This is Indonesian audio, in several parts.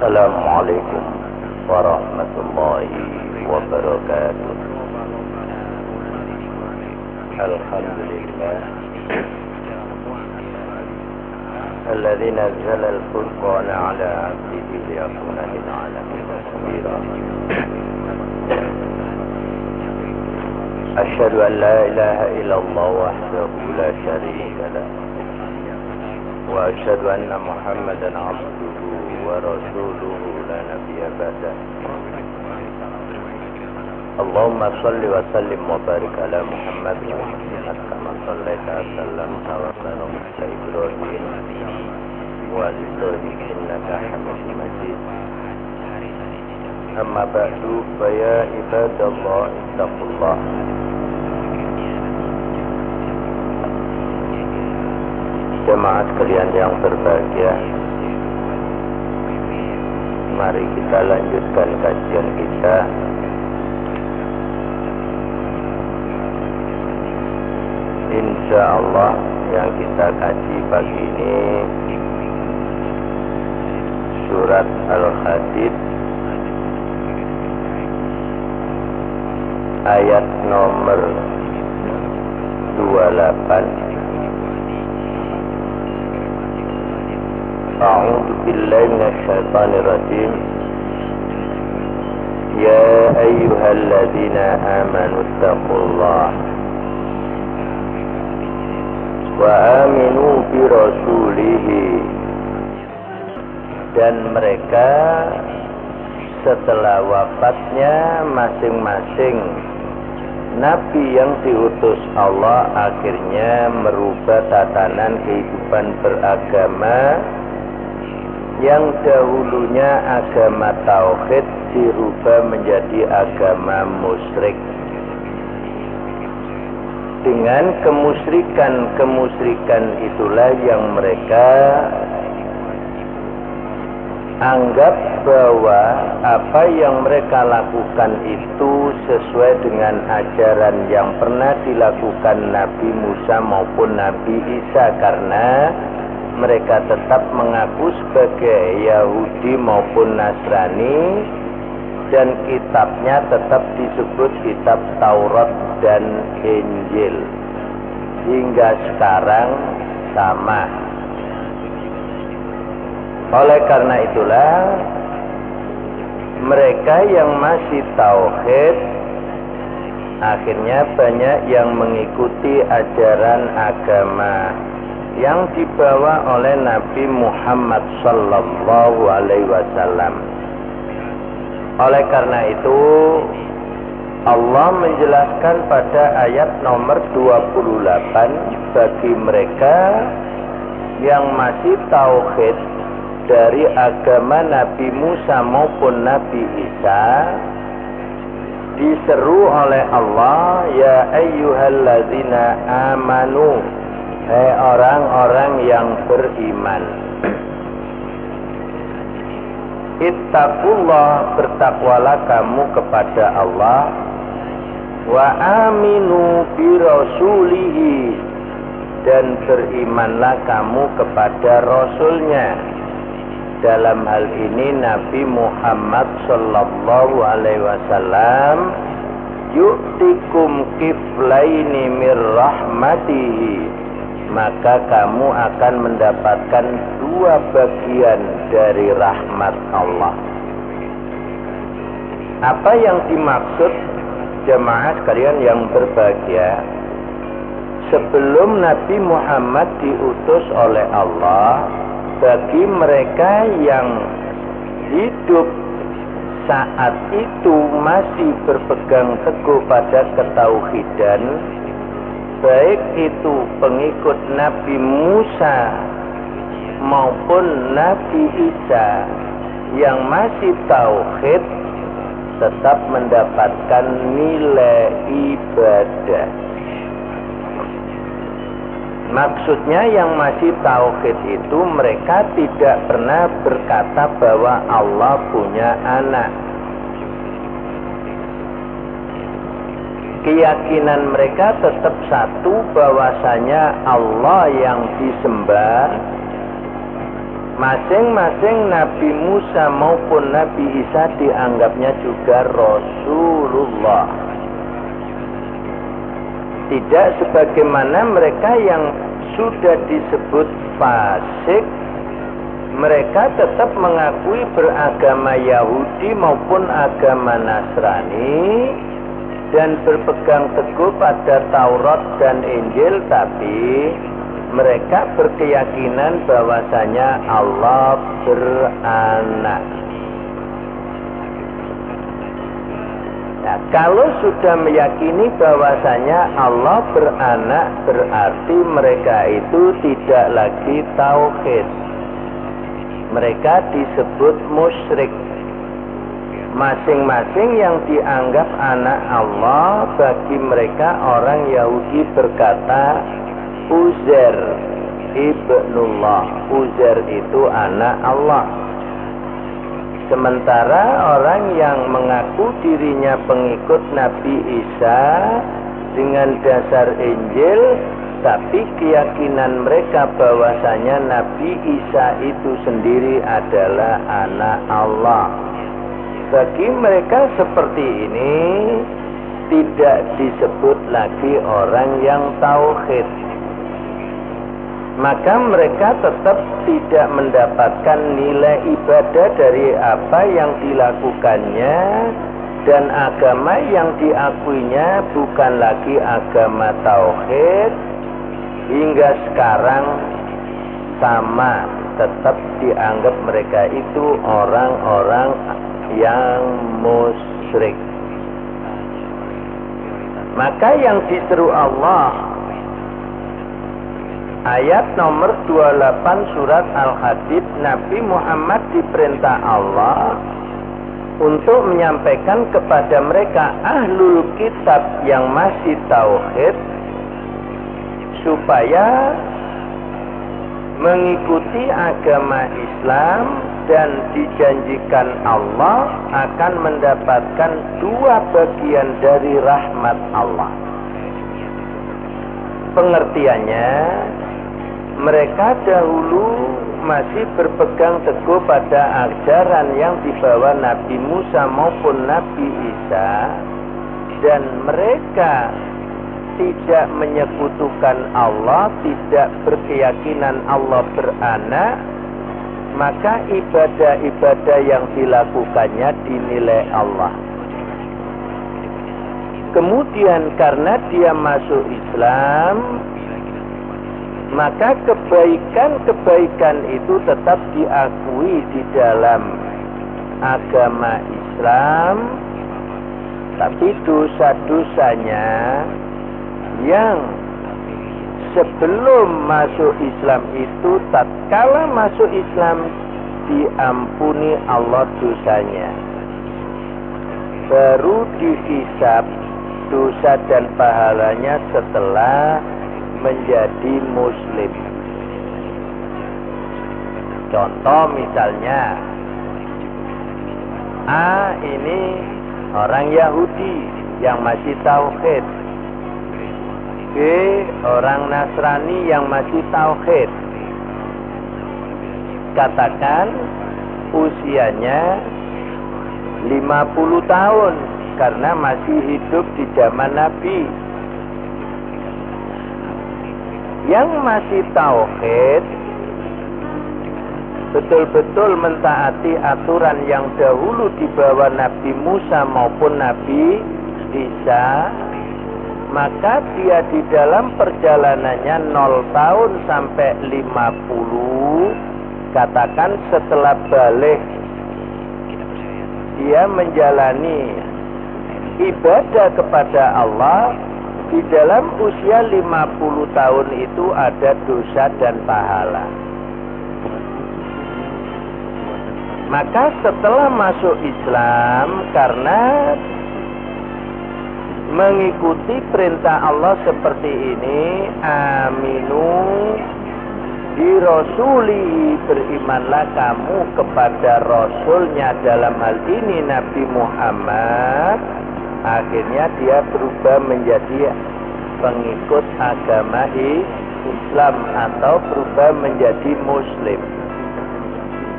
Assalamualaikum warahmatullahi wabarakatuh. Alhamdulillah alladzi nazzala al-furqana ala 'abdihi liyakuna lil 'alamin nadhira. Asyhadu an la ilaha illallah wahdahu la syarika lah wa asyhadu anna Muhammadan 'abduhu wa rasuluhu la nabiyya ba'dah. Allahumma salli wa sallim wa barik ala Muhammad wa Muhammad kama sallaita wa sallamta wa barakta ala Ibrahim wa ala Ibrahim innaka Hamidum Majid. Amma ba'du, fa ya ibadallah ittaqullah. Jemaah sekalian yang berbahagia, mari kita lanjutkan kajian kita insyaallah. Yang kita kaji pagi ini surat Al-Hadid ayat nomor 28. A'udzu billahi minasy syaithanir rajim. Ya ayyuhalladzina amanu taqullaha wa aminu bi rasulihi. Dan mereka setelah wafatnya masing-masing nabi yang diutus Allah akhirnya merubah tatanan kehidupan beragama yang dahulunya agama tauhid dirubah menjadi agama musyrik. Dengan kemusyrikan itulah yang mereka anggap bahwa apa yang mereka lakukan itu sesuai dengan ajaran yang pernah dilakukan Nabi Musa maupun Nabi Isa, karena mereka tetap mengaku sebagai Yahudi maupun Nasrani, dan kitabnya tetap disebut kitab Taurat dan Injil. Hingga sekarang sama. Oleh karena itulah mereka yang masih tauhid akhirnya banyak yang mengikuti ajaran agama yang dibawa oleh Nabi Muhammad sallallahu alaihi wasallam. Oleh karena itu Allah menjelaskan pada ayat nomor 28 bagi mereka yang masih tauhid dari agama Nabi Musa maupun Nabi Isa, diseru oleh Allah, ya ayyuhalladzina amanu, hai orang-orang yang beriman, ittaqullah, bertakwalah kamu kepada Allah, wa aminu bi rasulihi, dan berimanlah kamu kepada Rasulnya. Dalam hal ini Nabi Muhammad sallallahu alaihi wasallam, yu'tikum kiflaini mir rahmatihi, maka kamu akan mendapatkan dua bagian dari rahmat Allah. Apa yang dimaksud jemaah sekalian yang berbahagia? Sebelum Nabi Muhammad diutus oleh Allah, bagi mereka yang hidup saat itu masih berpegang teguh pada ketauhidan, baik itu pengikut Nabi Musa maupun Nabi Isa yang masih tauhid, tetap mendapatkan nilai ibadah. Maksudnya yang masih tauhid itu mereka tidak pernah berkata bahwa Allah punya anak. Keyakinan mereka tetap satu, bahwasanya Allah yang disembah Masing-masing Nabi Musa maupun Nabi Isa dianggapnya juga Rasulullah. Tidak sebagaimana mereka yang sudah disebut fasik, mereka tetap mengakui beragama Yahudi maupun agama Nasrani dan berpegang teguh pada Taurat dan Injil, tapi mereka berkeyakinan bahwasanya Allah beranak. Nah, kalau sudah meyakini bahwasanya Allah beranak, berarti mereka itu tidak lagi tauhid. Mereka disebut musyrik. Masing-masing yang dianggap anak Allah, bagi mereka orang Yahudi berkata Uzair ibnullah. Uzair itu anak Allah. Sementara orang yang mengaku dirinya pengikut Nabi Isa dengan dasar Injil, tapi keyakinan mereka bahwasanya Nabi Isa itu sendiri adalah anak Allah. Bagi mereka seperti ini tidak disebut lagi orang yang tauhid. Maka mereka tetap tidak mendapatkan nilai ibadah dari apa yang dilakukannya, dan agama yang diakuinya bukan lagi agama tauhid. Hingga sekarang sama, tetap dianggap mereka itu orang-orang yang musyrik. Maka yang diseru Allah, ayat nomor 28 surat Al-Hadid, Nabi Muhammad diperintah Allah untuk menyampaikan kepada mereka ahlul kitab yang masih tauhid, supaya mengikuti agama Islam, dan dijanjikan Allah akan mendapatkan 2 bagian dari rahmat Allah. Pengertiannya, mereka dahulu masih berpegang teguh pada ajaran yang dibawa Nabi Musa maupun Nabi Isa, dan mereka tidak menyekutukan Allah, tidak berkeyakinan Allah beranak, maka ibadah-ibadah yang dilakukannya dinilai Allah. Kemudian karena dia masuk Islam, maka kebaikan-kebaikan itu tetap diakui di dalam agama Islam, tapi dosa-dosanya yang sebelum masuk Islam itu, tatkala masuk Islam diampuni Allah dosanya, baru dihisab dosa dan pahalanya setelah menjadi muslim. Contoh misalnya, A ini orang Yahudi yang masih tauhid, B orang Nasrani yang masih tauhid. Katakan usianya 50 tahun karena masih hidup di zaman Nabi. Yang masih tauhid betul-betul mentaati aturan yang dahulu dibawa Nabi Musa maupun Nabi Isa, maka dia di dalam perjalanannya 0 tahun sampai 50, katakan setelah balik dia menjalani ibadah kepada Allah. Di dalam usia 50 tahun itu ada dosa dan pahala. Maka setelah masuk Islam, karena mengikuti perintah Allah seperti ini, aminu di rasuli, berimanlah kamu kepada Rasulnya, dalam hal ini Nabi Muhammad. Akhirnya dia berubah menjadi pengikut agama Islam atau berubah menjadi Muslim.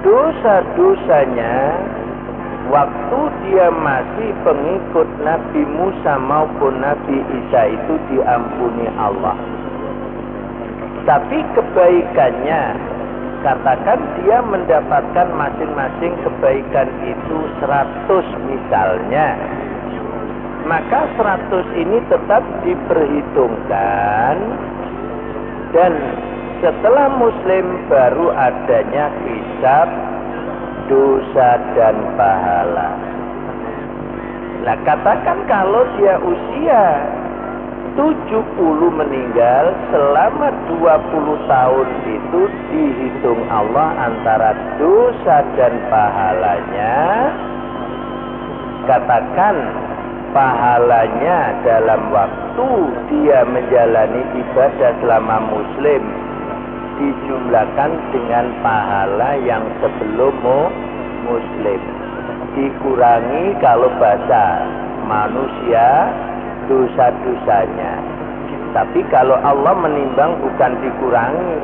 dosa-dosanya waktu dia masih pengikut Nabi Musa maupun Nabi Isa itu diampuni Allah. Tapi kebaikannya, katakan dia mendapatkan masing-masing kebaikan itu 100 misalnya, maka 100 ini tetap diperhitungkan, dan setelah Muslim baru adanya hisab dosa dan pahala. Nah, katakan kalau dia usia 70 meninggal, selama 20 tahun itu dihitung Allah antara dosa dan pahalanya. Katakan pahalanya dalam waktu dia menjalani ibadah selama Muslim dijumlahkan dengan pahala yang sebelum Muslim, dikurangi kalau bahasa manusia dosa-dosanya. Tapi kalau Allah menimbang bukan dikurangi,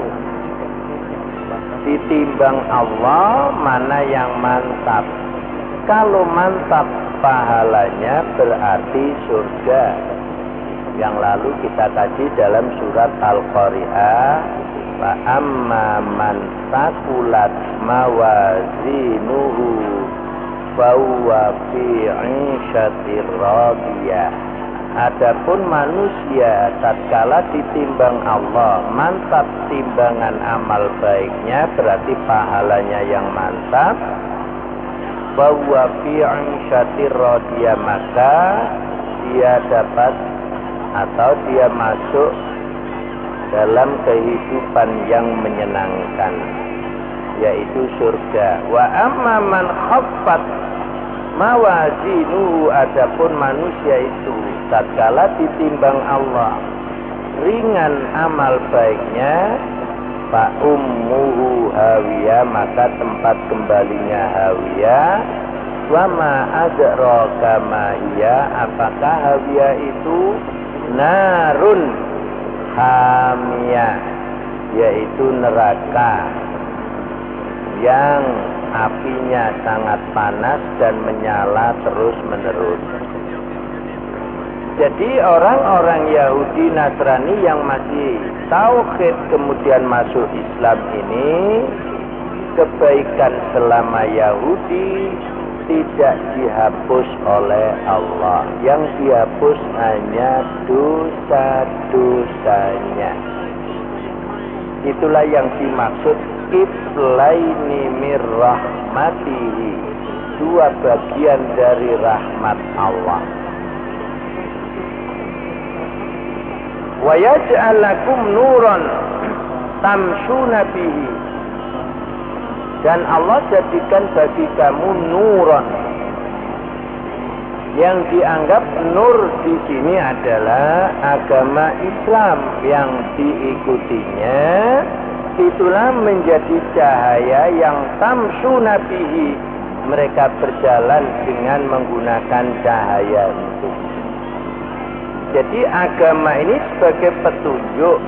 ditimbang Allah mana yang mantap. Kalau mantap pahalanya berarti surga. Yang lalu kita kaji dalam surat Al-Qari'ah, wa amma man taqulat mawazinuhu fa huwa fi 'ishatir radiyah. Adapun manusia tatkala ditimbang Allah mantap timbangan amal baiknya, berarti pahalanya yang mantap, fa huwa fi 'ishatir radiyah, maka dia dapat atau dia masuk dalam kehidupan yang menyenangkan, yaitu surga. Wa amma man khaffat mawazinuhu, adapun manusia itu tatkala ditimbang Allah ringan amal baiknya, fa ummuhu hawiyah, maka tempat kembalinya hawiyah. Wa ma adraka ma hiya, apakah hawiyah itu? Narun hamiyah, yaitu neraka yang apinya sangat panas dan menyala terus menerus. Jadi orang-orang Yahudi Nasrani yang masih tauhid kemudian masuk Islam ini, kebaikan selama Yahudi tidak dihapus oleh Allah. Yang dihapus hanya dosa-dosanya. Itulah yang dimaksud kiflaini mir rahmatihi, dua bagian dari rahmat Allah. Wa yaj'al lakum nuran tamshuna bihi, dan Allah jadikan bagi kamu nuron. Yang dianggap nur di sini adalah agama Islam yang diikutinya. Itulah menjadi cahaya yang tamshuna bihi, mereka berjalan dengan menggunakan cahaya itu. Jadi agama ini sebagai petunjuk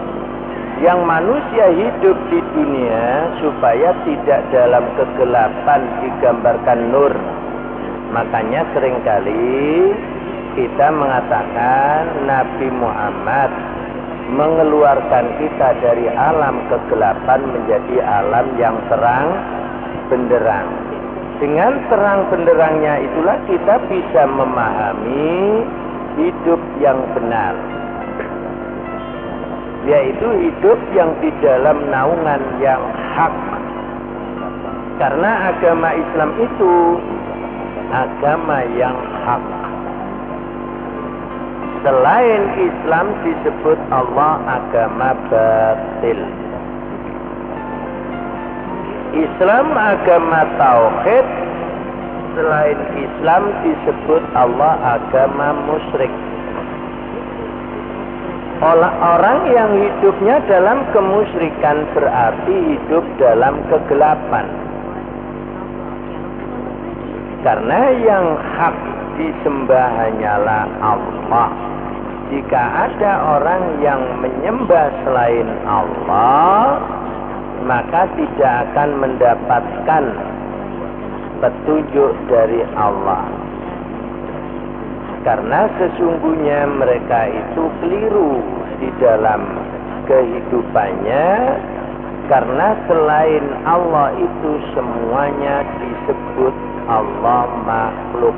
yang manusia hidup di dunia supaya tidak dalam kegelapan, digambarkan nur. Makanya seringkali kita mengatakan Nabi Muhammad mengeluarkan kita dari alam kegelapan menjadi alam yang terang benderang. Dengan terang benderangnya itulah kita bisa memahami hidup yang benar, yaitu hidup yang di dalam naungan yang hak. Karena agama Islam itu agama yang hak. Selain Islam disebut Allah agama batil. Islam agama tauhid, selain Islam disebut Allah agama musyrik. Orang yang hidupnya dalam kemusyrikan berarti hidup dalam kegelapan. Karena yang hak disembah hanyalah Allah. Jika ada orang yang menyembah selain Allah, maka tidak akan mendapatkan petunjuk dari Allah. Karena sesungguhnya mereka itu keliru di dalam kehidupannya, karena selain Allah itu semuanya disebut Allah makhluk.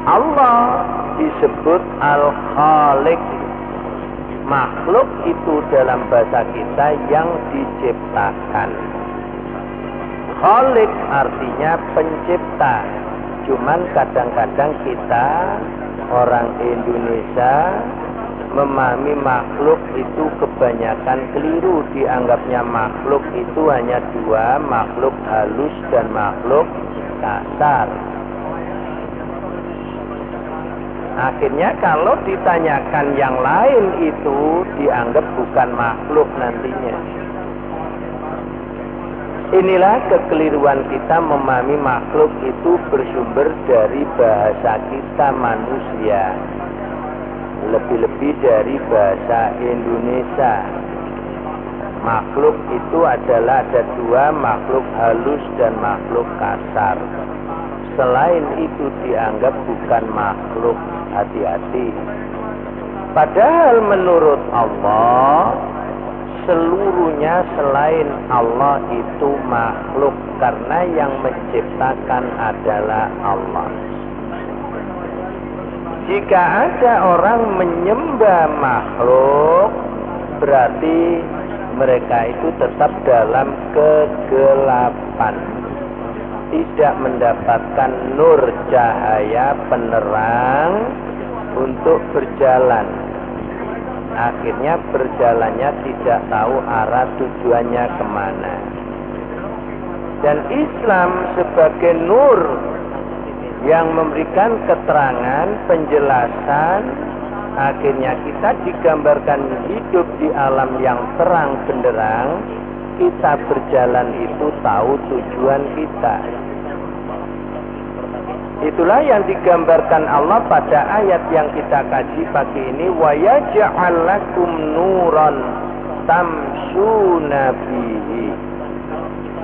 Allah disebut Al-Khaliq. Makhluk itu dalam bahasa kita yang diciptakan. Khaliq artinya pencipta. Cuman kadang-kadang kita orang Indonesia memahami makhluk itu kebanyakan keliru. Dianggapnya makhluk itu hanya dua, makhluk halus dan makhluk kasar. Akhirnya kalau ditanyakan yang lain itu dianggap bukan makhluk nantinya. Inilah kekeliruan kita memahami makhluk itu bersumber dari bahasa kita manusia. Lebih-lebih dari bahasa Indonesia. Makhluk itu adalah ada dua, makhluk halus dan makhluk kasar. Selain itu dianggap bukan makhluk. Hati-hati. Padahal menurut Allah seluruhnya selain Allah itu makhluk, karena yang menciptakan adalah Allah. Jika ada orang menyembah makhluk, berarti mereka itu tetap dalam kegelapan, tidak mendapatkan nur cahaya penerang untuk berjalan. Akhirnya berjalannya tidak tahu arah tujuannya kemana. Dan Islam sebagai nur yang memberikan keterangan, penjelasan, akhirnya kita digambarkan hidup di alam yang terang benderang. Kita berjalan itu tahu tujuan kita. Itulah yang digambarkan Allah pada ayat yang kita kaji pagi ini. Wa yaj'al lakum nuran tamshuna bihi.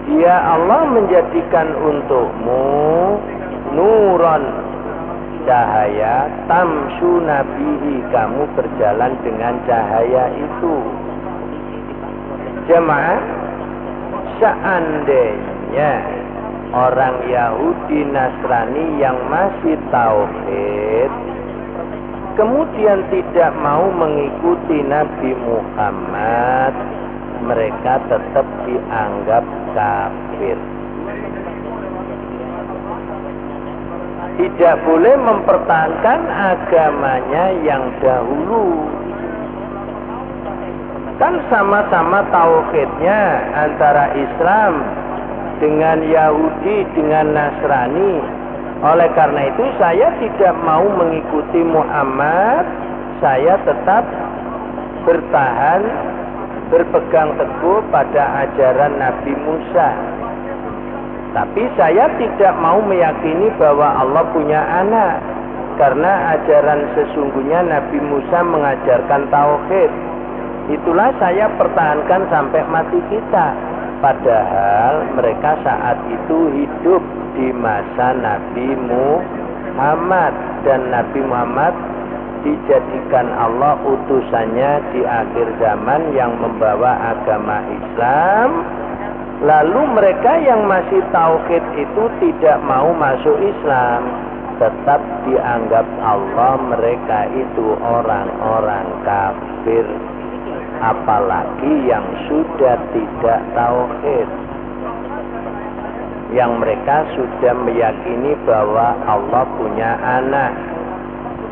Dia Allah menjadikan untukmu nuran, cahaya, tamshuna bihi, kamu berjalan dengan cahaya itu. Jemaah, seandainya orang Yahudi Nasrani yang masih tauhid kemudian tidak mau mengikuti Nabi Muhammad, mereka tetap dianggap kafir. Tidak boleh mempertahankan agamanya yang dahulu. Kan sama-sama tauhidnya antara Islam dengan Yahudi dengan Nasrani. Oleh karena itu saya tidak mau mengikuti Muhammad, saya tetap bertahan, berpegang teguh pada ajaran Nabi Musa. Tapi saya tidak mau meyakini bahwa Allah punya anak, karena ajaran sesungguhnya Nabi Musa mengajarkan tauhid. Itulah saya pertahankan sampai mati kita. Padahal mereka saat itu hidup di masa Nabi Muhammad, dan Nabi Muhammad dijadikan Allah utusannya di akhir zaman yang membawa agama Islam. Lalu mereka yang masih tauhid itu tidak mau masuk Islam, tetap dianggap Allah mereka itu orang-orang kafir. Apalagi yang sudah tidak tauhid, yang mereka sudah meyakini bahwa Allah punya anak,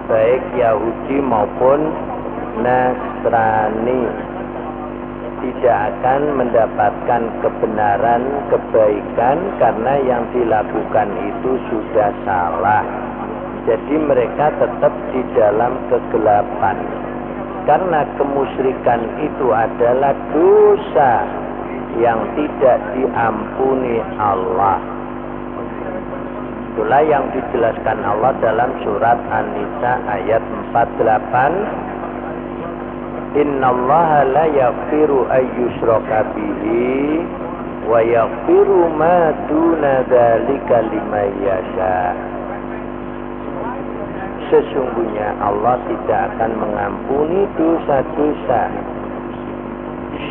baik Yahudi maupun Nasrani, tidak akan mendapatkan kebenaran, kebaikan, karena yang dilakukan itu sudah salah. Jadi mereka tetap di dalam kegelapan. Karena kemusyrikan itu adalah dosa yang tidak diampuni Allah. Itulah yang dijelaskan Allah dalam surat An-Nisa ayat 48. Innallaha la yaghfiru ayyushraka bihi wa yaghfiru ma duna dzalika liman yasha. Sesungguhnya Allah tidak akan mengampuni dosa-dosa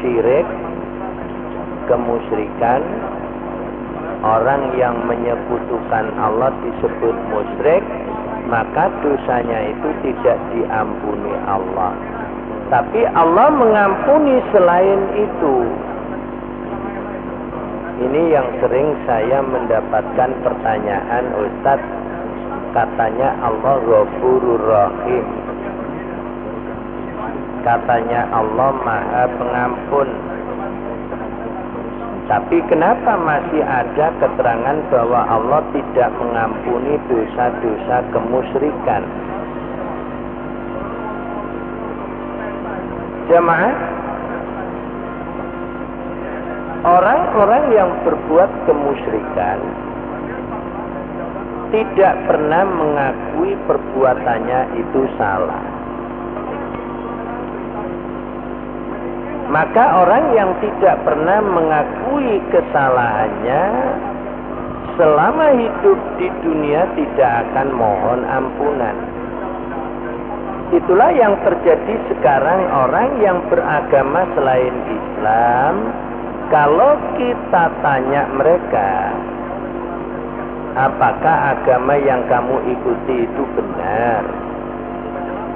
syirik, kemusyrikan. Orang yang menyekutukan Allah disebut musyrik, maka dosanya itu tidak diampuni Allah. Tapi Allah mengampuni selain itu. Ini yang sering saya mendapatkan pertanyaan, Ustaz, katanya Allah Ghafurur Rahim, katanya Allah Maha Pengampun, tapi kenapa masih ada keterangan bahwa Allah tidak mengampuni dosa-dosa kemusyrikan? Jemaah, orang-orang yang berbuat kemusyrikan tidak pernah mengakui perbuatannya itu salah. Maka orang yang tidak pernah mengakui kesalahannya selama hidup di dunia tidak akan mohon ampunan. Itulah yang terjadi sekarang. Orang yang beragama selain Islam, kalau kita tanya mereka, apakah agama yang kamu ikuti itu benar?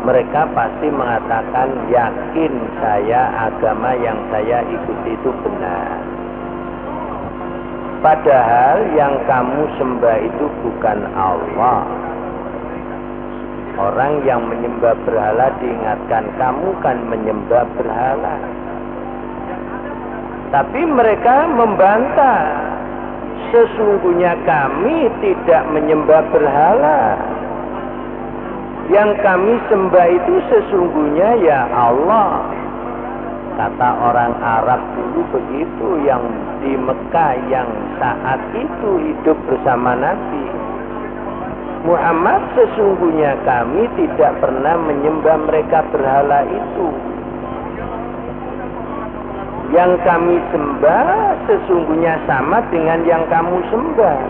Mereka pasti mengatakan, yakin saya agama yang saya ikuti itu benar. Padahal yang kamu sembah itu bukan Allah. Orang yang menyembah berhala diingatkan, kamu kan menyembah berhala. Tapi mereka membantah, sesungguhnya kami tidak menyembah berhala. Yang kami sembah itu sesungguhnya ya Allah. Kata orang Arab dulu begitu, yang di Mekah yang saat itu hidup bersama Nabi Muhammad, sesungguhnya kami tidak pernah menyembah mereka berhala itu. Yang kami sembah sesungguhnya sama dengan yang kamu sembah.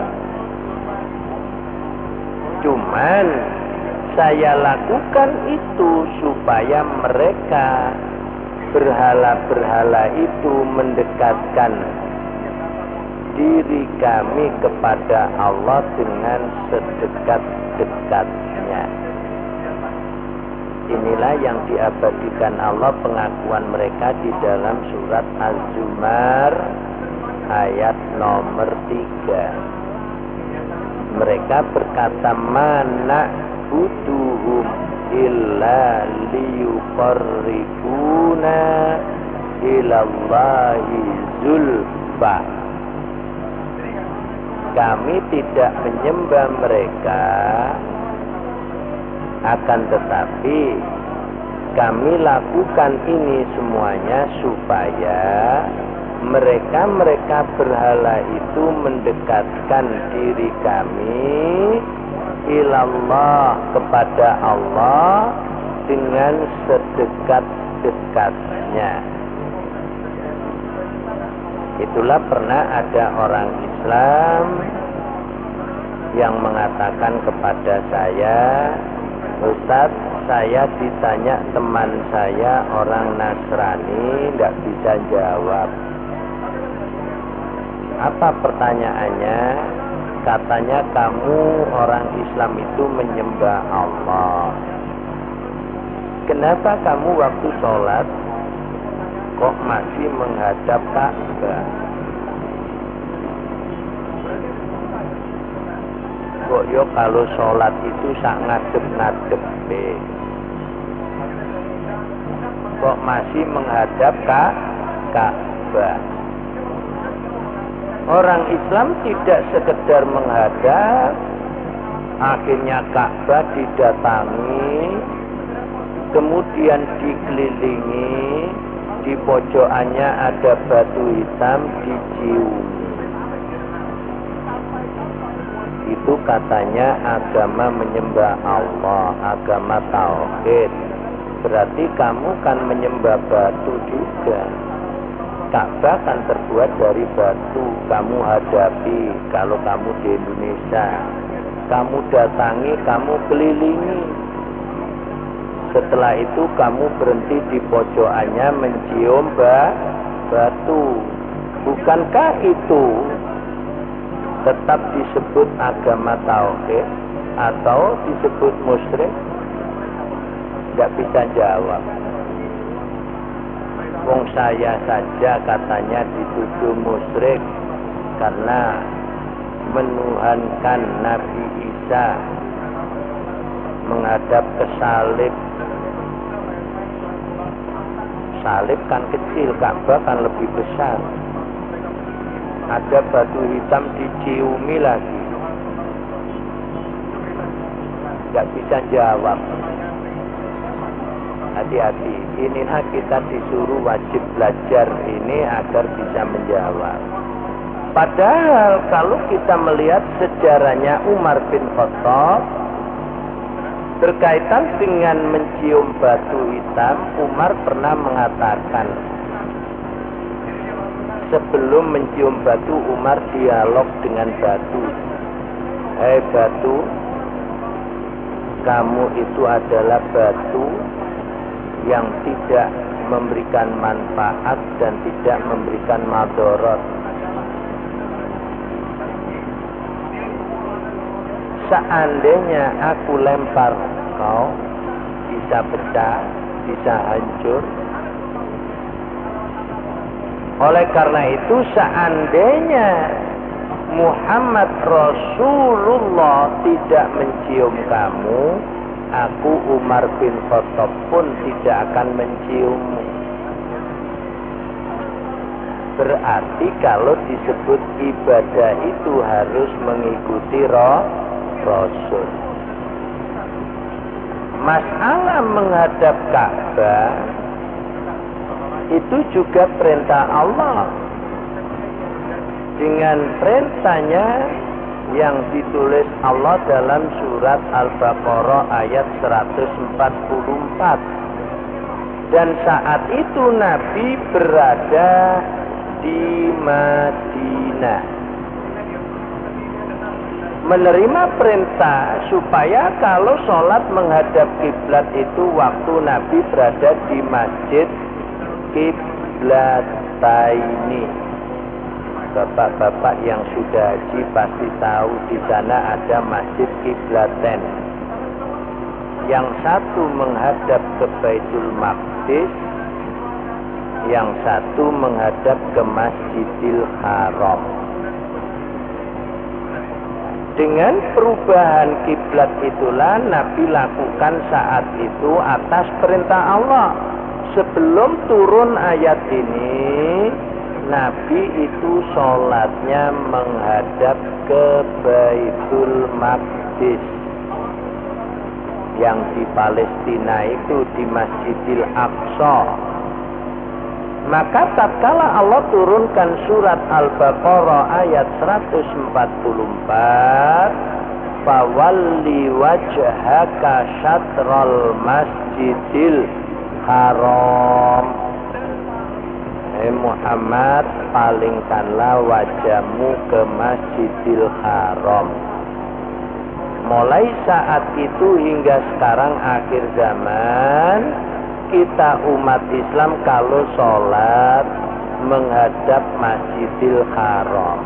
Cuman saya lakukan itu supaya mereka berhala-berhala itu mendekatkan diri kami kepada Allah dengan sedekat-dekatnya. Inilah yang diabadikan Allah pengakuan mereka di dalam surat Az-Zumar ayat nomor 3. Mereka berkata, mana butuhum illa liyuqarribuna ilallahi zulfa. Kami tidak menyembah mereka, akan tetapi kami lakukan ini semuanya supaya mereka berhala itu mendekatkan diri kami ilallah, kepada Allah dengan sedekat-dekatnya. Itulah pernah ada orang Islam yang mengatakan kepada saya, Ustaz, saya ditanya teman saya orang Nasrani, tidak bisa jawab. Apa pertanyaannya? Katanya kamu orang Islam itu menyembah Allah. Kenapa kamu waktu sholat kok masih menghadap Ka'bah? Kok yo kalau sholat itu sak ngadep-ngadep kok masih menghadap Ka'bah? Orang Islam tidak sekedar menghadap, akhirnya Ka'bah didatangi, kemudian dikelilingi, di pojokannya ada batu hitam diciumi. Itu katanya agama menyembah Allah, agama tauhid. berarti kamu kan menyembah batu juga. Ka'bah kan terbuat dari batu. Kamu hadapi kalau kamu di Indonesia. Kamu datangi, kamu kelilingi. Setelah itu kamu berhenti di pojokannya mencium batu. Bukankah itu tetap disebut agama tauhid atau disebut musyrik? Tidak bisa jawab. Wong saya saja katanya dituduh musyrik karena menuhankan Nabi Isa menghadap ke salib. Salib kan kecil, Ka'bah kan lebih besar. Ada batu hitam diciumi lagi. Gak bisa jawab. Hati-hati. Inilah kita disuruh wajib belajar ini agar bisa menjawab. Padahal kalau kita melihat sejarahnya Umar bin Khattab berkaitan dengan mencium batu hitam, Umar pernah mengatakan, sebelum mencium batu, Umar dialog dengan batu. Hei batu, kamu itu adalah batu yang tidak memberikan manfaat dan tidak memberikan madarat. Seandainya aku lempar kau, bisa pecah, bisa hancur. Oleh karena itu, seandainya Muhammad Rasulullah tidak mencium kamu, aku Umar bin Khattab pun tidak akan menciummu. Berarti kalau disebut ibadah itu harus mengikuti Rasul. Masalah menghadap Ka'bah itu juga perintah Allah. Dengan perintahnya yang ditulis Allah dalam surat Al-Baqarah ayat 144. Dan saat itu Nabi berada di Madinah, menerima perintah supaya kalau sholat menghadap kiblat itu waktu Nabi berada di Masjid Kiblataini. Bapak-bapak yang sudah haji pasti tahu di sana ada Masjid Kiblaten. Yang satu menghadap ke Baitul Maqdis, yang satu menghadap ke Masjidil Haram. Dengan perubahan kiblat itulah Nabi lakukan saat itu atas perintah Allah. Sebelum turun ayat ini, Nabi itu sholatnya menghadap ke Baitul Maqdis. Yang di Palestina itu di Masjidil Aqsa. Maka tatkala Allah turunkan surat Al-Baqarah ayat 144, fawalli wajhaka syatral masjidil haram. Muhammad, palingkanlah wajahmu ke Masjidil Haram. Mulai saat itu hingga sekarang akhir zaman, kita umat Islam kalau sholat menghadap Masjidil Haram.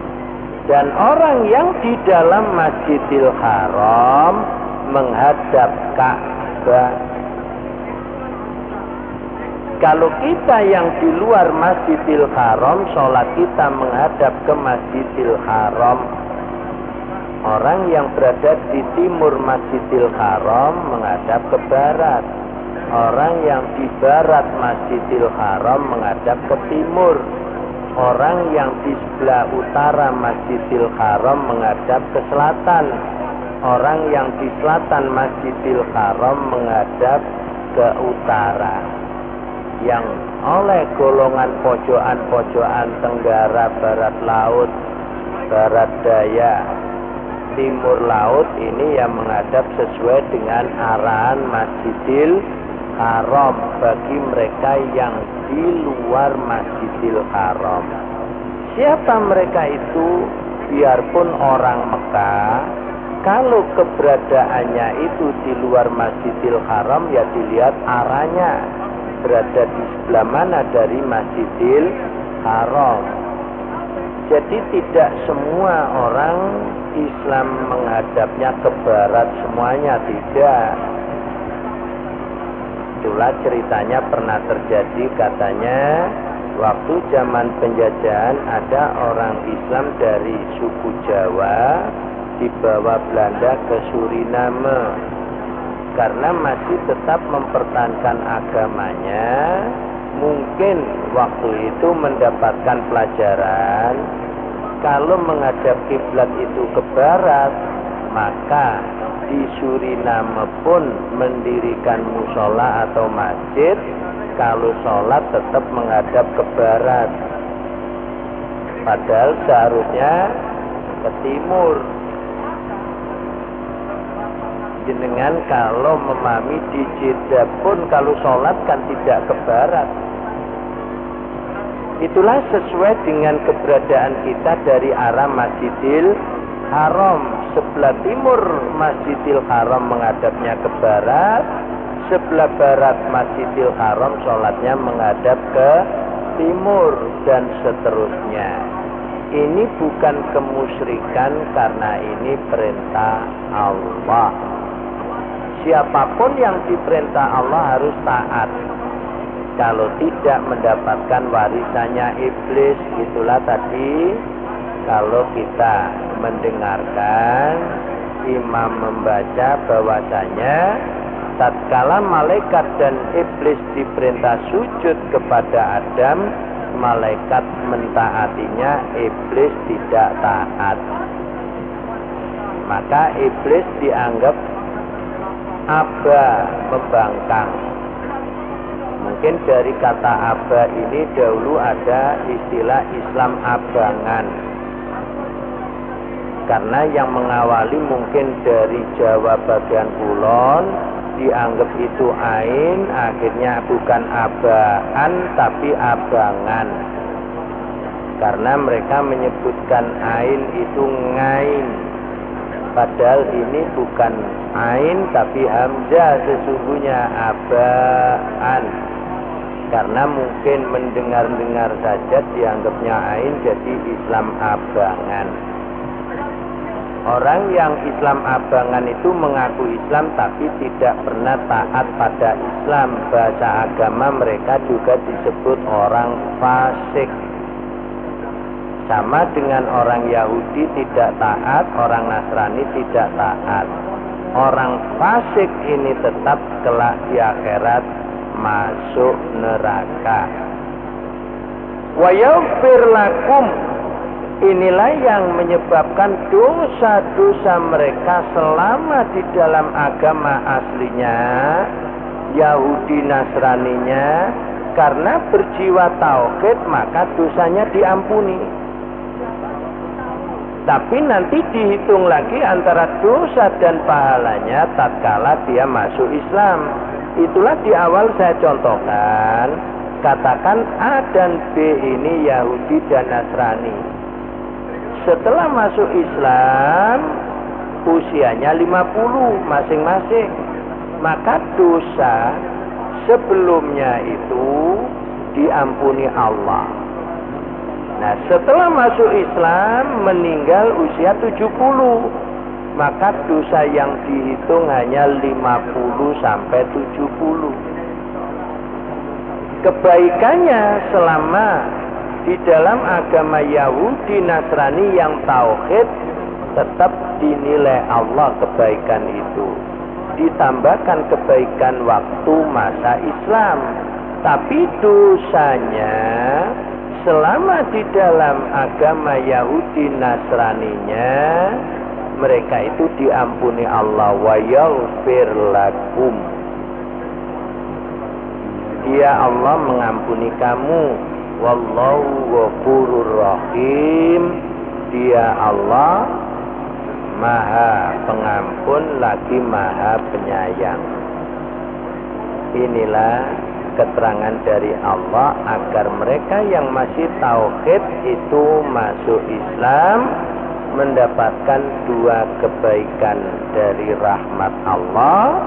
Dan orang yang di dalam Masjidil Haram menghadap Ka'bah. Kalau kita yang di luar Masjidil Haram, sholat kita menghadap ke Masjidil Haram. Orang yang berada di timur Masjidil Haram menghadap ke barat. Orang yang di barat Masjidil Haram menghadap ke timur. Orang yang di sebelah utara Masjidil Haram menghadap ke selatan. Orang yang di selatan Masjidil Haram menghadap ke utara. Yang oleh golongan pojokan-pojokan tenggara, barat laut, barat daya, timur laut ini yang menghadap sesuai dengan arahan Masjidil haram bagi mereka yang di luar Masjidil Haram. Siapa mereka itu? Biarpun orang Mekah, kalau keberadaannya itu di luar Masjidil Haram, ya dilihat arahnya berada di sebelah mana dari Masjidil Haram. Jadi tidak semua orang Islam menghadapnya ke barat semuanya, tidak. Itulah ceritanya pernah terjadi, katanya waktu zaman penjajahan ada orang Islam dari suku Jawa dibawa Belanda ke Suriname. Karena masih tetap mempertahankan agamanya, mungkin waktu itu mendapatkan pelajaran kalau menghadap kiblat itu ke barat, maka di Suriname pun mendirikan musola atau masjid, kalau sholat tetap menghadap ke barat. Padahal seharusnya ke timur. Jenengan kalau memahami di Jeddah pun kalau sholat kan tidak ke barat. Itulah sesuai dengan keberadaan kita dari arah Masjidil Haram. Sebelah timur Masjidil Haram menghadapnya ke barat, sebelah barat Masjidil Haram sholatnya menghadap ke timur, dan seterusnya. Ini bukan kemusyrikan karena ini perintah Allah. Siapapun yang diperintah Allah harus taat. Kalau tidak mendapatkan warisannya iblis. Itulah tadi kalau kita mendengarkan imam membaca bahwasanya tatkala malaikat dan iblis diperintah sujud kepada Adam, malaikat mentaatinya, iblis tidak taat. Maka iblis dianggap aba, membangkang. Mungkin dari kata aba ini dahulu ada istilah Islam abangan. Karena yang mengawali mungkin dari Jawa bagian kulon, dianggap itu ain, akhirnya bukan abaan tapi abangan. Karena mereka menyebutkan ain itu ngain, padahal ini bukan ain tapi hamzah sesungguhnya, abaan. Karena mungkin mendengar-dengar saja dianggapnya ain, jadi Islam abangan. Orang yang Islam abangan itu mengaku Islam tapi tidak pernah taat pada Islam. Bahasa agama mereka juga disebut orang fasik. Sama dengan orang Yahudi tidak taat, orang Nasrani tidak taat. Orang fasik ini tetap kelak di akhirat masuk neraka. Wa yaghfir lakum, inilah yang menyebabkan dosa-dosa mereka selama di dalam agama aslinya, Yahudi Nasraninya, karena berjiwa tauhid maka dosanya diampuni. Tapi nanti dihitung lagi antara dosa dan pahalanya tatkala dia masuk Islam. Itulah di awal saya contohkan, katakan A dan B ini Yahudi dan Nasrani. Setelah masuk Islam, usianya 50 masing-masing. Maka dosa sebelumnya itu diampuni Allah. Nah, setelah masuk Islam, meninggal usia 70. Maka dosa yang dihitung hanya 50 sampai 70. Kebaikannya selama di dalam agama Yahudi Nasrani yang tauhid, tetap dinilai Allah kebaikan itu. Ditambahkan kebaikan waktu masa Islam. Tapi dosanya selama di dalam agama Yahudi Nasraninya, mereka itu diampuni Allah. Wa yaghfir lakum, Dia Allah mengampuni kamu. Wallahu ghafurur rahim, Dia Allah Maha pengampun lagi Maha penyayang. Inilah keterangan dari Allah agar mereka yang masih tauhid itu masuk Islam, mendapatkan dua kebaikan dari rahmat Allah.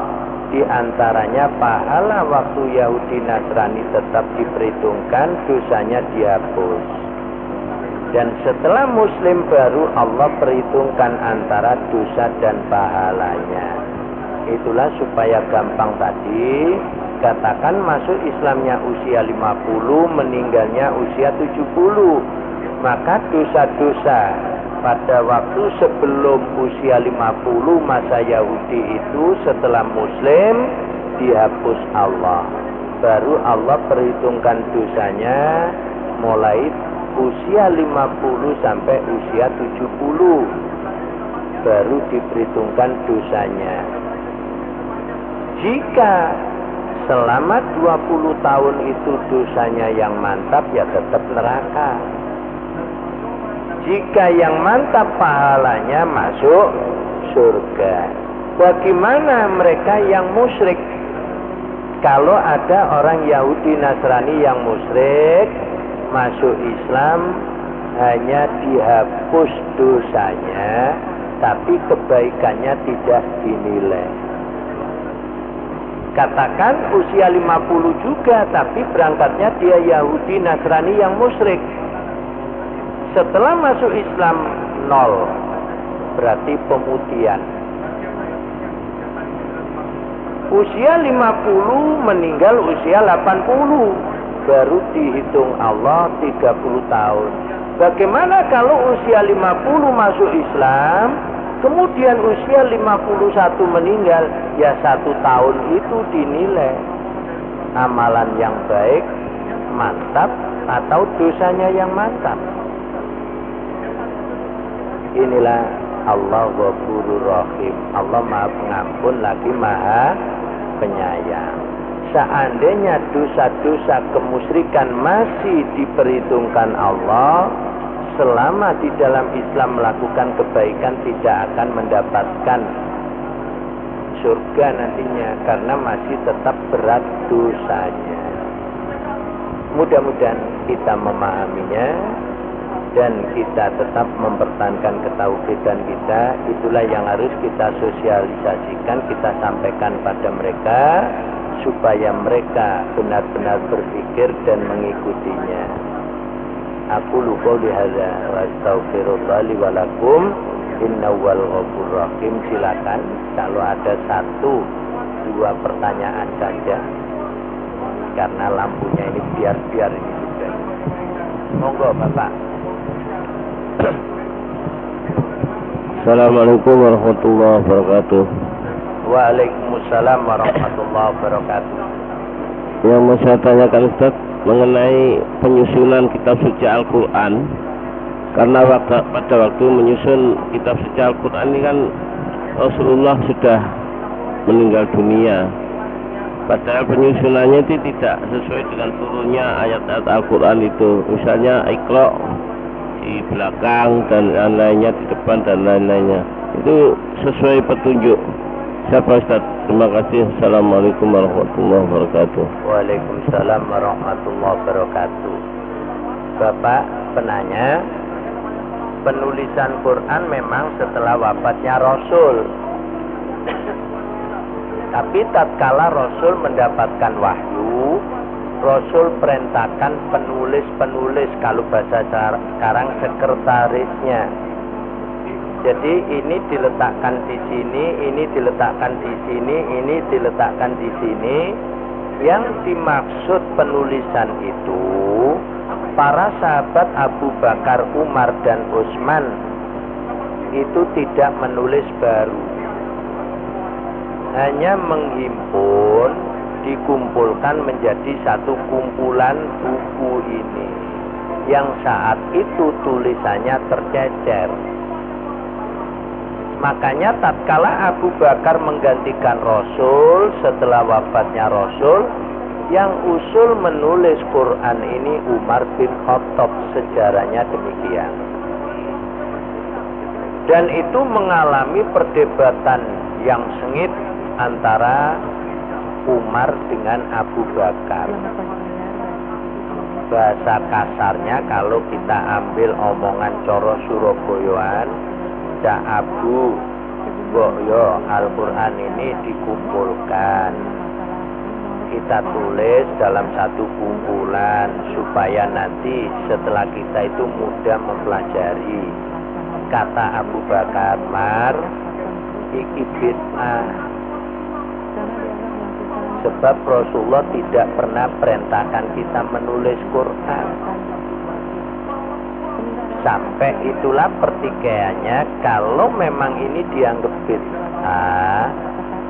Di antaranya pahala waktu Yahudi Nasrani tetap diperhitungkan, dosanya dihapus. Dan setelah Muslim baru Allah perhitungkan antara dosa dan pahalanya. Itulah supaya gampang tadi, katakan masuk Islamnya usia 50, meninggalnya usia 70. Maka dosa-dosa pada waktu sebelum usia 50 masa Yahudi itu setelah Muslim dihapus Allah. Baru Allah perhitungkan dosanya mulai usia 50 sampai usia 70. Baru diperhitungkan dosanya. Jika selama 20 tahun itu dosanya yang mantap, ya tetap neraka. Jika yang mantap pahalanya masuk surga. Bagaimana mereka yang musyrik? Kalau ada orang Yahudi Nasrani yang musyrik masuk Islam, hanya dihapus dosanya, tapi kebaikannya tidak dinilai. Katakan usia 50 juga, tapi berangkatnya dia Yahudi Nasrani yang musyrik. Setelah masuk Islam 0, berarti pemutihan. Usia 50 meninggal usia 80, baru dihitung Allah 30 tahun. Bagaimana kalau usia 50 masuk Islam, kemudian usia 51 meninggal, ya 1 tahun itu dinilai amalan yang baik, mantap, atau dosanya yang mantap. Inilah Allah Ghafurur Rahim. Allah Maha Pengampun lagi Maha Penyayang. Seandainya dosa-dosa kemusyrikan masih diperhitungkan Allah, selama di dalam Islam melakukan kebaikan tidak akan mendapatkan surga nantinya, karena masih tetap berat dosanya. Mudah-mudahan kita memahaminya dan kita tetap mempertahankan ketauhidan kita. Itulah yang harus kita sosialisasikan, kita sampaikan pada mereka, supaya mereka benar-benar berpikir dan mengikutinya. Aku lupa lihada wa astaghfirullah li wa lakum innahu wal ghafurur rahim. Silakan kalau ada 1-2 pertanyaan saja, karena lampunya ini biar ini juga. Monggo Bapak. Assalamualaikum warahmatullahi wabarakatuh. Waalaikumsalam warahmatullahi wabarakatuh. Yang mau saya tanyakan Ustaz mengenai penyusunan kitab suci Al-Quran. Karena pada waktu menyusun kitab suci Al-Quran ini kan Rasulullah sudah meninggal dunia. Padahal penyusunannya itu tidak sesuai dengan turunnya ayat-ayat Al-Quran itu. Misalnya Iqra di belakang dan lain-lainnya di depan dan lain-lainnya. Itu sesuai petunjuk. Siapa Ustaz? Terima kasih. Assalamualaikum warahmatullahi wabarakatuh. Waalaikumsalam warahmatullahi wabarakatuh. Bapak penanya, penulisan Quran memang setelah wafatnya Rasul. Tapi tatkala Rasul mendapatkan wahyu, Rasul perintahkan penulis-penulis, kalau bahasa sekarang sekretarisnya. Jadi ini diletakkan di sini, ini diletakkan di sini, ini diletakkan di sini. Yang dimaksud penulisan itu para sahabat Abu Bakar, Umar, dan Utsman itu tidak menulis baru, hanya menghimpun, dikumpulkan menjadi satu kumpulan buku ini, yang saat itu tulisannya tercecer. Makanya tatkala Abu Bakar menggantikan Rasul setelah wafatnya Rasul, yang usul menulis Quran ini Umar bin Khattab, sejarahnya demikian. Dan itu mengalami perdebatan yang sengit antara Umar dengan Abu Bakar. Bahasa kasarnya kalau kita ambil omongan coro Surabayaan, Cak Abu, Boyo Al-Quran ini dikumpulkan, kita tulis dalam satu kumpulan supaya nanti setelah kita itu mudah mempelajari. Kata Abu Bakar, Mar, iki bid'ah. Sebab Rasulullah tidak pernah perintahkan kita menulis Quran. Sampai itulah pertikaiannya, kalau memang ini dianggap bid'ah,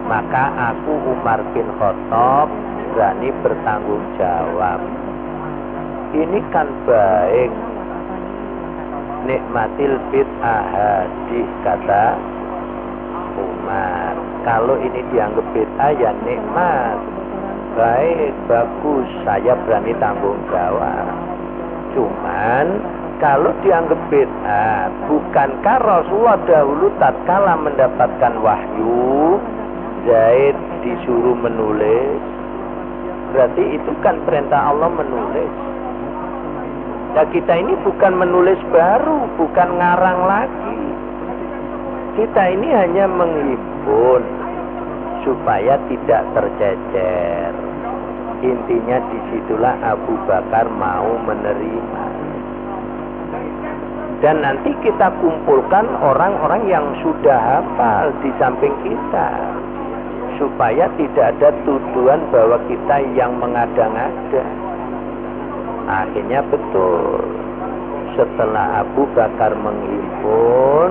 maka aku Umar bin Khattab berani bertanggung jawab. Ini kan baik. Nikmatil bid'ah hadis, kata Umar. Kalau ini dianggap bid'ah ya nikmat, baik, bagus, saya berani tanggung jawab. Cuman kalau dianggap bid'ah, bukankah Rasulullah dahulu tatkala mendapatkan wahyu Zaid disuruh menulis? Berarti itu kan perintah Allah menulis. Nah, kita ini bukan menulis baru, bukan ngarang lagi. Kita ini hanya menghimpun supaya tidak tercecer. Intinya disitulah Abu Bakar mau menerima. Dan nanti kita kumpulkan orang-orang yang sudah hafal di samping kita, supaya tidak ada tuduhan bahwa kita yang mengada-ngada. Akhirnya betul, setelah Abu Bakar menghimpun,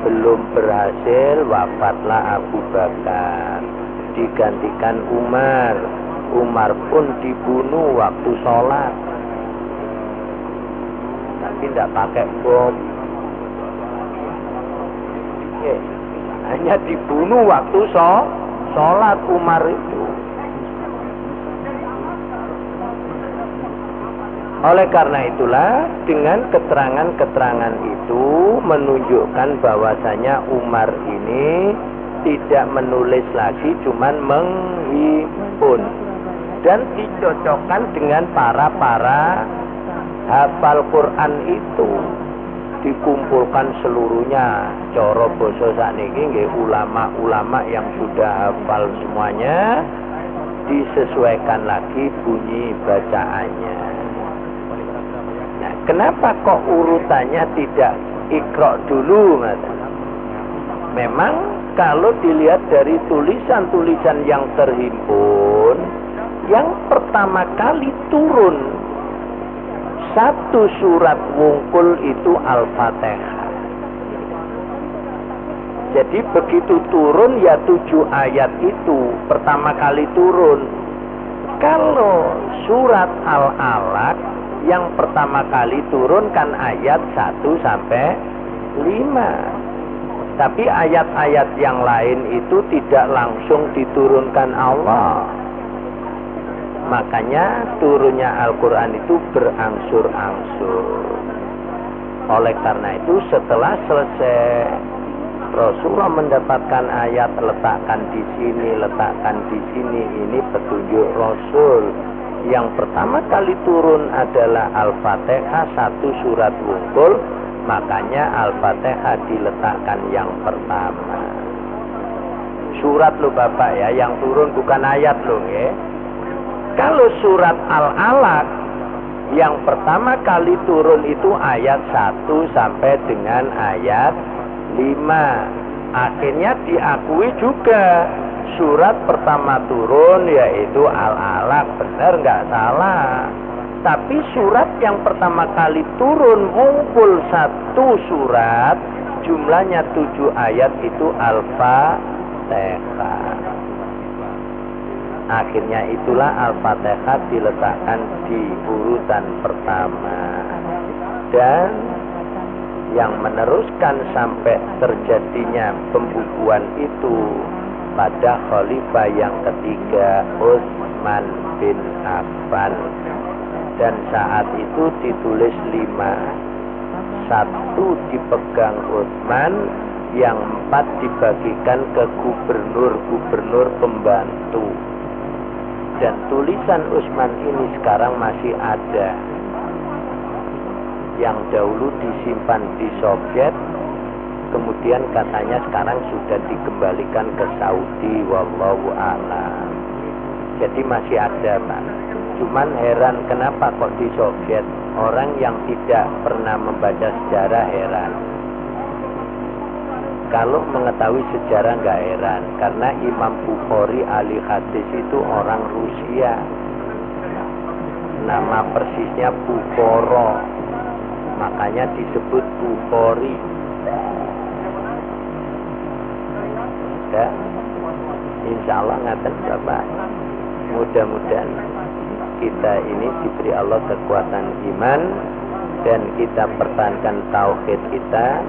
belum berhasil, wafatlah Abu Bakar, digantikan Umar. Umar pun dibunuh waktu sholat, tapi tidak pakai bom. Hanya dibunuh waktu sholat Umar itu. Oleh karena itulah, dengan keterangan-keterangan itu menunjukkan bahwasanya Umar ini tidak menulis lagi, cuman menghimpun. Dan dicocokkan dengan para hafal Quran itu, dikumpulkan seluruhnya. Coro basa sakniki nggih, ulama-ulama yang sudah hafal semuanya, disesuaikan lagi bunyi bacaannya. Nah, kenapa kok urutannya tidak Iqra dulu? Memang kalau dilihat dari tulisan-tulisan yang terhimpun, yang pertama kali turun satu surat wungkul itu Al-Fatihah. Jadi begitu turun ya 7 ayat itu pertama kali turun. Kalau surat Al-Alaq yang pertama kali turun kan ayat 1 sampai 5. Tapi ayat-ayat yang lain itu tidak langsung diturunkan Allah. Makanya turunnya Al-Quran itu berangsur-angsur. Oleh karena itu setelah selesai, Rasulullah mendapatkan ayat, letakkan di sini, letakkan di sini. Ini petunjuk Rasul. Yang pertama kali turun adalah Al-Fatihah, 1 surat wungkul. Makanya Al-Fatihah diletakkan yang pertama. Surat lo Bapak ya, yang turun bukan ayat lo ya. Kalau surat Al-Alaq yang pertama kali turun itu ayat 1 sampai dengan ayat 5. Akhirnya diakui juga surat pertama turun yaitu Al-Alaq, benar nggak salah. Tapi surat yang pertama kali turun wungkul 1 surat, jumlahnya 7 ayat itu Al-Fatihah. Akhirnya itulah Al-Fatihah diletakkan di urutan pertama. Dan yang meneruskan sampai terjadinya pembukuan itu pada khalifah yang ketiga, Utsman bin Affan. Dan saat itu ditulis 5. 1 dipegang Utsman, yang 4 dibagikan ke gubernur-gubernur pembantu. Dan tulisan Utsman ini sekarang masih ada. Yang dahulu disimpan di Soviet, kemudian katanya sekarang sudah dikembalikan ke Saudi, wallahu a'lam. Jadi masih ada, Pak. Cuman heran kenapa kok di Soviet orang yang tidak pernah membaca sejarah heran. Kalau mengetahui sejarah nggak heran, karena Imam Bukhari ahli hadis itu orang Rusia. Nama persisnya Bukhara, makanya disebut Bukhari. Ya, insya Allah ngaten Bapak. Mudah-mudahan kita ini diberi Allah kekuatan iman dan kita pertahankan tauhid kita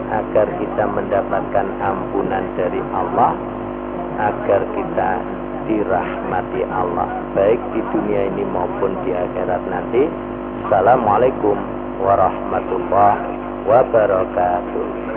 agar kita mendapatkan ampunan dari Allah, agar kita dirahmati Allah baik di dunia ini maupun di akhirat nanti. Assalamualaikum warahmatullahi wabarakatuh.